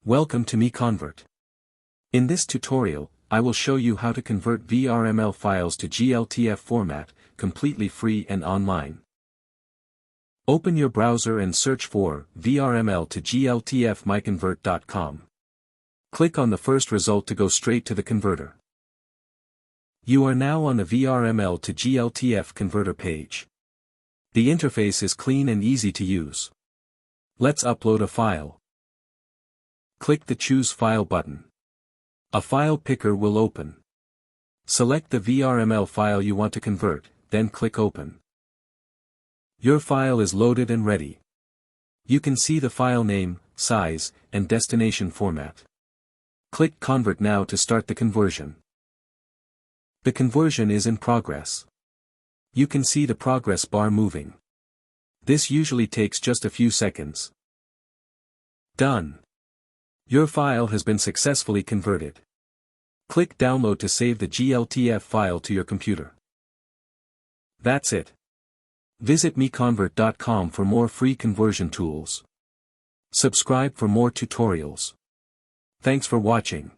Welcome to MiConvert. In this tutorial, I will show you how to convert VRML files to GLTF format, completely free and online. Open your browser and search for VRML to GLTF MiConvert.com. Click on the first result to go straight to the converter. You are now on the VRML to GLTF converter page. The interface is clean and easy to use. Let's upload a file. Click the Choose File button. A file picker will open. Select the VRML file you want to convert, then click Open. Your file is loaded and ready. You can see the file name, size, and destination format. Click Convert now to start the conversion. The conversion is in progress. You can see the progress bar moving. This usually takes just a few seconds. Done. Your file has been successfully converted. Click Download to save the GLTF file to your computer. That's it. Visit MiConvert.com for more free conversion tools. Subscribe for more tutorials. Thanks for watching.